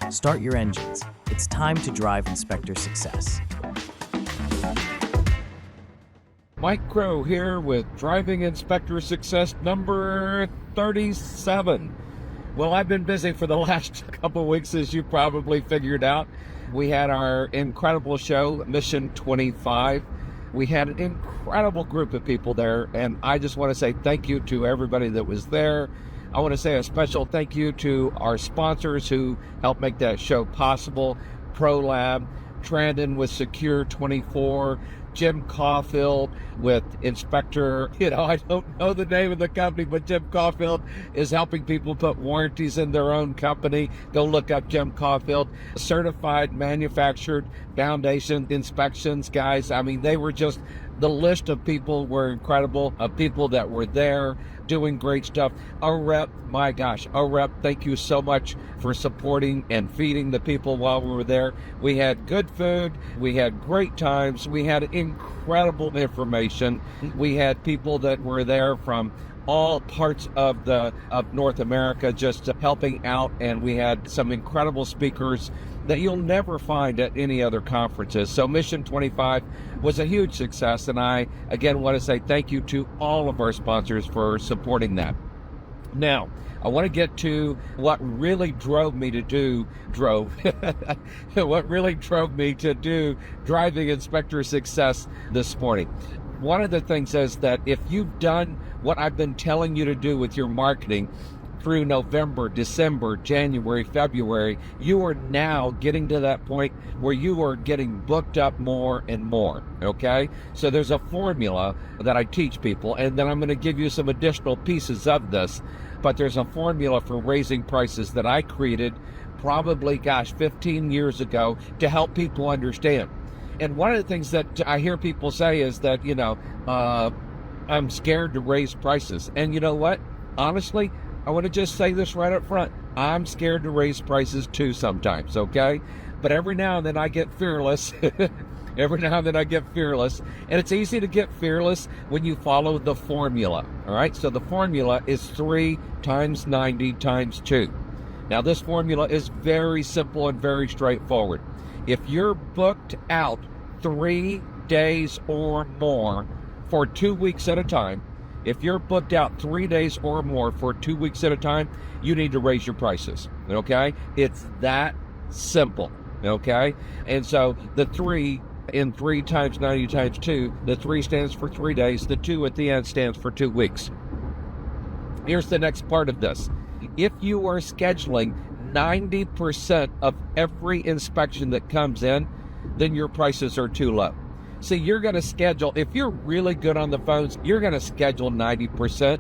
Start your engines. It's time to drive inspector success. Mike Crow here with Driving Inspector Success number 37. Well, I've been busy for the last couple of weeks, as you probably figured out. We had our incredible show, Mission 25. We had an incredible group of people there, and I just want to say thank you to everybody that was there. I want to say a special thank you to our sponsors who helped make that show possible. ProLab, Trandon with Secure 24, Jim Caulfield with Inspector, I don't know the name of the company, but Jim Caulfield is helping people put warranties in their own company. Go look up Jim Caulfield. Certified Manufactured Foundation Inspections, guys. I mean, they were just, the list of people were incredible, of people that were there doing great stuff. OREP, my gosh, OREP, thank you so much for supporting and feeding the people while we were there. We had good food, we had great times, we had incredible information. We had people that were there from all parts of North America just helping out, and we had some incredible speakers that you'll never find at any other conferences. So Mission 25 was a huge success, and I again want to say thank you to all of our sponsors for supporting that. Now, I want to get to what really drove me to do Driving Inspector Success this morning. One of the things is that if you've done what I've been telling you to do with your marketing through November, December, January, February, you are now getting to that point where you are getting booked up more and more, okay? So there's a formula that I teach people, and then I'm going to give you some additional pieces of this, but there's a formula for raising prices that I created probably, 15 years ago to help people understand. And one of the things that I hear people say is that, I'm scared to raise prices. And you know what? Honestly, I want to just say this right up front. I'm scared to raise prices too sometimes, okay? But every now and then I get fearless. And it's easy to get fearless when you follow the formula, all right? So the formula is 3 times 90 times 2. Now, this formula is very simple and very straightforward. If you're booked out 3 days or more for 2 weeks at a time, if you're booked out 3 days or more for 2 weeks at a time, you need to raise your prices, okay? It's that simple, okay? And so the 3 in 3 times 90 times 2, the 3 stands for 3 days, the 2 at the end stands for 2 weeks. Here's the next part of this. If you are scheduling 90% of every inspection that comes in, then your prices are too low. See, you're going to schedule, if you're really good on the phones, you're going to schedule 90%,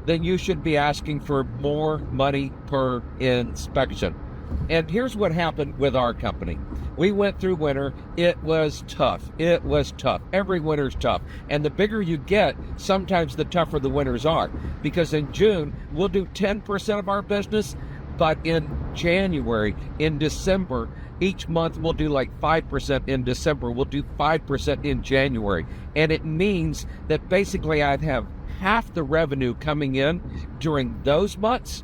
then you should be asking for more money per inspection. And here's what happened with our company. We went through winter. It was tough. Every winter's tough. And the bigger you get, sometimes the tougher the winters are. Because in June, we'll do 10% of our business, but in January, in December, each month we'll do like 5% in December, we'll do 5% in January. And it means that basically I'd have half the revenue coming in during those months,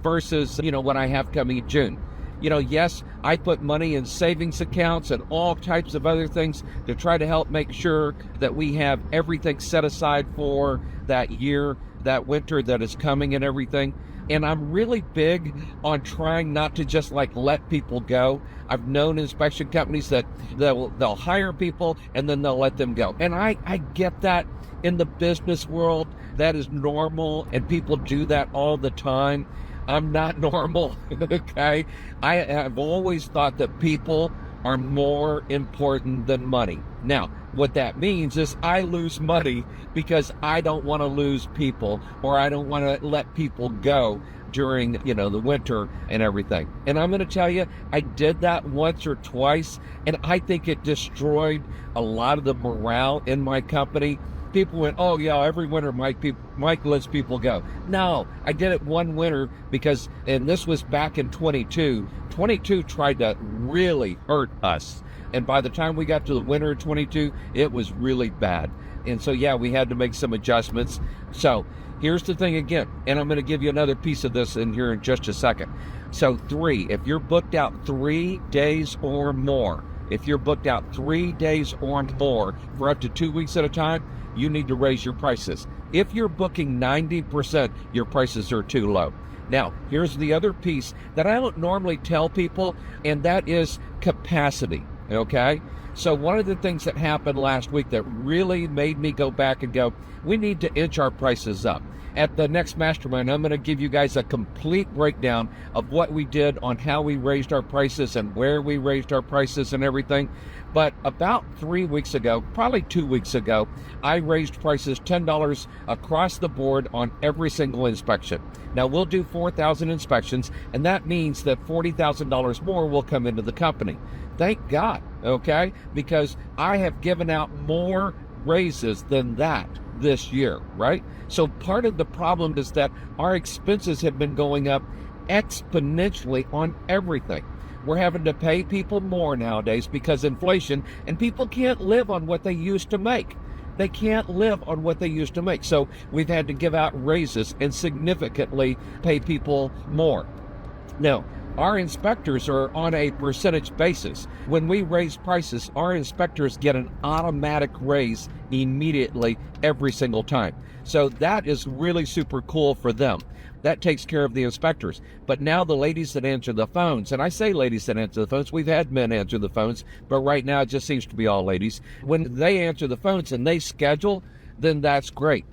versus, what I have coming in June. Yes, I put money in savings accounts and all types of other things to try to help make sure that we have everything set aside for that year, that winter that is coming and everything. And I'm really big on trying not to just let people go. I've known inspection companies that they'll hire people and then they'll let them go. And I get that in the business world. That is normal, and people do that all the time. I'm not normal, okay? I have always thought that people are more important than money. Now, what that means is I lose money because I don't want to lose people, or I don't want to let people go during, the winter and everything. And I'm going to tell you, I did that once or twice, and I think it destroyed a lot of the morale in my company. People went, oh yeah, every winter Mike lets people go. No, I did it one winter because, and this was back in 22 tried to really hurt us. And by the time we got to the winter of 22, it was really bad. And so, yeah, we had to make some adjustments. So here's the thing again, and I'm going to give you another piece of this in here in just a second. So if you're booked out 3 days or more, if you're booked out 3 days or more for up to 2 weeks at a time, you need to raise your prices. If you're booking 90%, your prices are too low. Now, here's the other piece that I don't normally tell people, and that is capacity, okay? So one of the things that happened last week that really made me go back and go, we need to inch our prices up. At the next mastermind, I'm going to give you guys a complete breakdown of what we did on how we raised our prices and where we raised our prices and everything. But about 3 weeks ago, probably 2 weeks ago, I raised prices $10 across the board on every single inspection. Now, we'll do 4,000 inspections, and that means that $40,000 more will come into the company. Thank God, okay? Because I have given out more raises than that this year, right? So part of the problem is that our expenses have been going up exponentially on everything. We're having to pay people more nowadays because inflation, and people can't live on what they used to make. They can't live on what they used to make. So we've had to give out raises and significantly pay people more. Now, our inspectors are on a percentage basis. When we raise prices, our inspectors get an automatic raise immediately every single time. So that is really super cool for them. That takes care of the inspectors. But now the ladies that answer the phones, and I say ladies that answer the phones, we've had men answer the phones, but right now it just seems to be all ladies. When they answer the phones and they schedule, then that's great.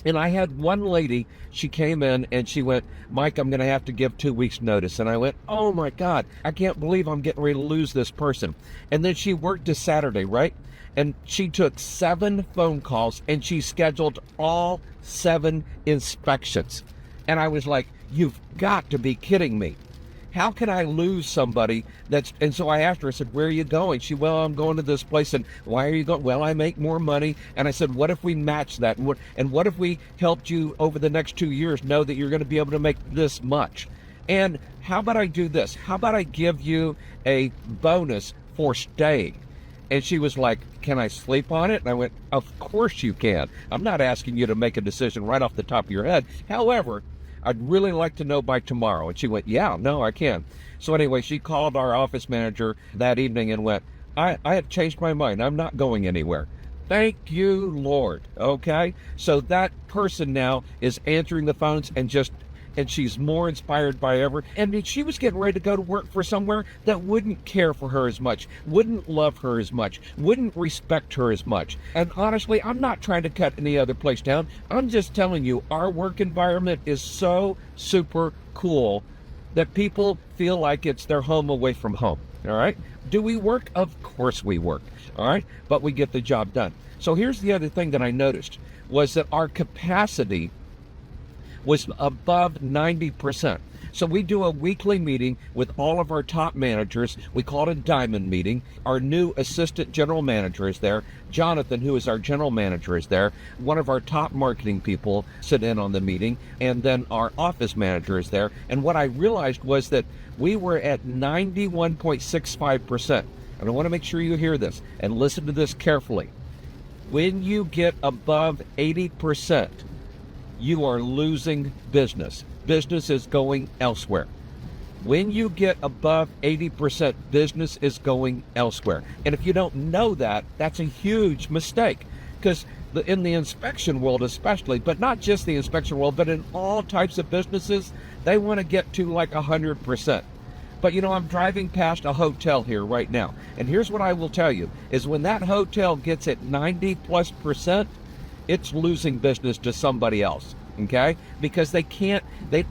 And I had one lady, she came in and she went, Mike, I'm going to have to give 2 weeks notice. And I went, oh my God, I can't believe I'm getting ready to lose this person. And then she worked a Saturday, right? And she took 7 phone calls and she scheduled all 7 inspections. And I was like, you've got to be kidding me. How can I lose somebody and so I asked her, I said, where are you going? She, well, I'm going to this place. And why are you going? Well, I make more money. And I said, what if we match that? And what if we helped you over the next 2 years know that you're going to be able to make this much? And how about I do this? How about I give you a bonus for staying? And she was like, can I sleep on it? And I went, of course you can. I'm not asking you to make a decision right off the top of your head. However, I'd really like to know by tomorrow. And she went, yeah, no, I can. So anyway, she called our office manager that evening and went, I have changed my mind. I'm not going anywhere. Thank you, Lord. Okay. So that person now is answering the phones and she's more inspired by ever. And she was getting ready to go to work for somewhere that wouldn't care for her as much, wouldn't love her as much, wouldn't respect her as much. And honestly, I'm not trying to cut any other place down. I'm just telling you, our work environment is so super cool that people feel like it's their home away from home. All right. Do we work? Of course we work. All right. But we get the job done. So here's the other thing that I noticed was that our capacity was above 90%. So we do a weekly meeting with all of our top managers. We call it a diamond meeting. Our new assistant general manager is there. Jonathan, who is our general manager, is there. One of our top marketing people sit in on the meeting. And then our office manager is there. And what I realized was that we were at 91.65%. And I want to make sure you hear this and listen to this carefully. When you get above 80%, you are losing business. Business is going elsewhere. When you get above 80%, business is going elsewhere. And if you don't know that, that's a huge mistake. Because in the inspection world especially, but not just the inspection world, but in all types of businesses, they want to get to like 100%. But you know, I'm driving past a hotel here right now. And here's what I will tell you, is when that hotel gets at 90+%, it's losing business to somebody else, okay? Because they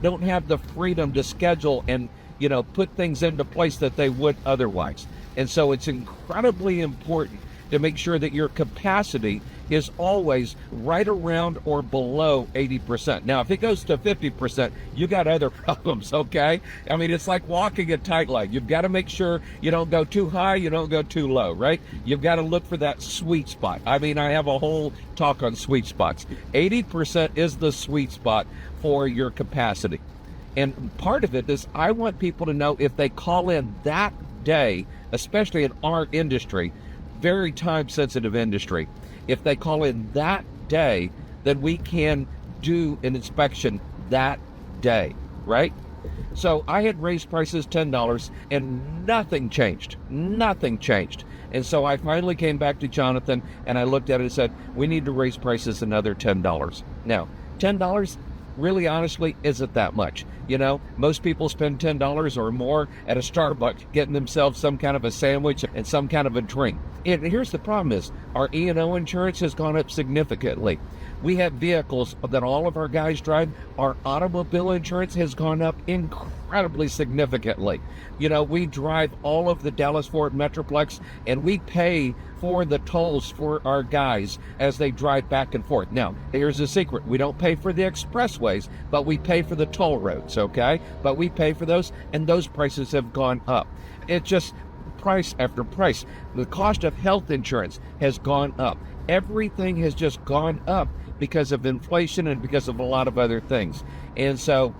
don't have the freedom to schedule and, you know, put things into place that they would otherwise. And so it's incredibly important to make sure that your capacity is always right around or below 80%. Now, if it goes to 50%, you got other problems, okay? I mean, it's like walking a tight line. You've got to make sure you don't go too high, you don't go too low, right? You've got to look for that sweet spot. I mean, I have a whole talk on sweet spots. 80% is the sweet spot for your capacity. And part of it is I want people to know if they call in that day, especially in our industry, very time-sensitive industry, If they call in that day, then we can do an inspection that day, right? So I had raised prices $10 and nothing changed. Nothing changed. And so I finally came back to Jonathan and I looked at it and said, we need to raise prices another $10. Now, $10 really honestly isn't that much. You know, most people spend $10 or more at a Starbucks getting themselves some kind of a sandwich and some kind of a drink. And here's the problem is our E&O insurance has gone up significantly. We have vehicles that all of our guys drive. Our automobile insurance has gone up incredibly significantly. You know, we drive all of the Dallas-Fort Metroplex and we pay for the tolls for our guys as they drive back and forth. Now, here's the secret. We don't pay for the expressways, but we pay for the toll roads, okay? But we pay for those, and those prices have gone up. It's just price after price. The cost of health insurance has gone up. Everything has just gone up because of inflation and because of a lot of other things. And so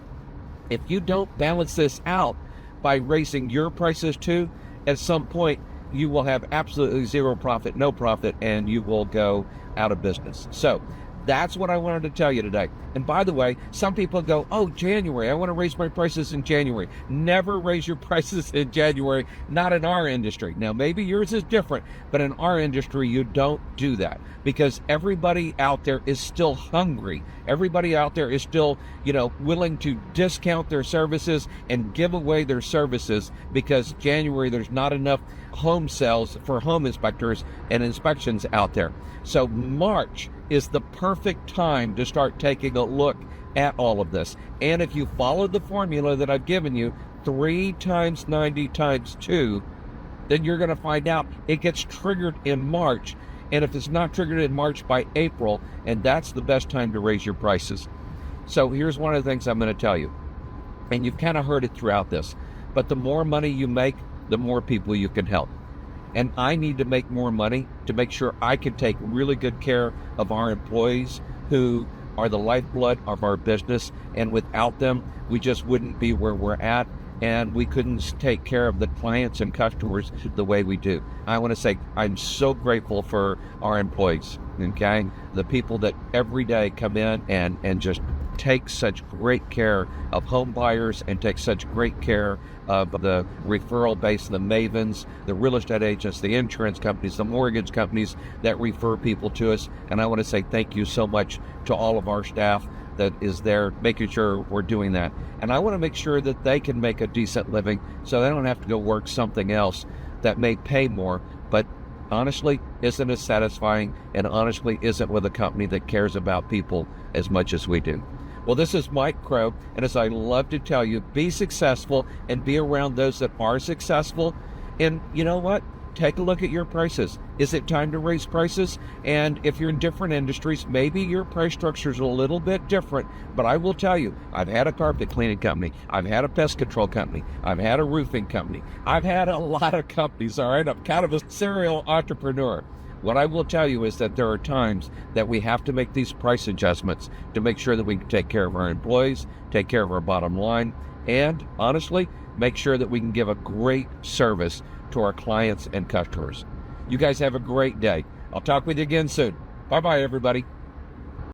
if you don't balance this out by raising your prices too, at some point you will have absolutely zero profit, no profit, and you will go out of business. So that's what I wanted to tell you today. And by the way, some people go, oh, January, I want to raise my prices in January. Never raise your prices in January, not in our industry. Now, maybe yours is different, but in our industry, you don't do that because everybody out there is still hungry. Everybody out there is still, willing to discount their services and give away their services because January, there's not enough home sales for home inspectors and inspections out there. So March is the perfect time to start taking a look at all of this. And if you follow the formula that I've given you, 3 times 90 times 2, then you're going to find out it gets triggered in March. And if it's not triggered in March, by April, and that's the best time to raise your prices. So here's one of the things I'm going to tell you. And you've kind of heard it throughout this, but the more money you make, the more people you can help. And I need to make more money to make sure I can take really good care of our employees who are the lifeblood of our business. And without them, we just wouldn't be where we're at. And we couldn't take care of the clients and customers the way we do. I want to say I'm so grateful for our employees, okay? The people that every day come in and just take such great care of home buyers and take such great care of the referral base, the mavens, the real estate agents, the insurance companies, the mortgage companies that refer people to us. And I want to say thank you so much to all of our staff that is there making sure we're doing that. And I want to make sure that they can make a decent living so they don't have to go work something else that may pay more, but honestly isn't as satisfying and honestly isn't with a company that cares about people as much as we do. Well, this is Mike Crow, and as I love to tell you, be successful and be around those that are successful. And you know what? Take a look at your prices. Is it time to raise prices? And if you're in different industries, maybe your price structure is a little bit different, but I will tell you, I've had a carpet cleaning company. I've had a pest control company. I've had a roofing company. I've had a lot of companies, all right? I'm kind of a serial entrepreneur. What I will tell you is that there are times that we have to make these price adjustments to make sure that we can take care of our employees, take care of our bottom line, and honestly, make sure that we can give a great service to our clients and customers. You guys have a great day. I'll talk with you again soon. Bye-bye, everybody.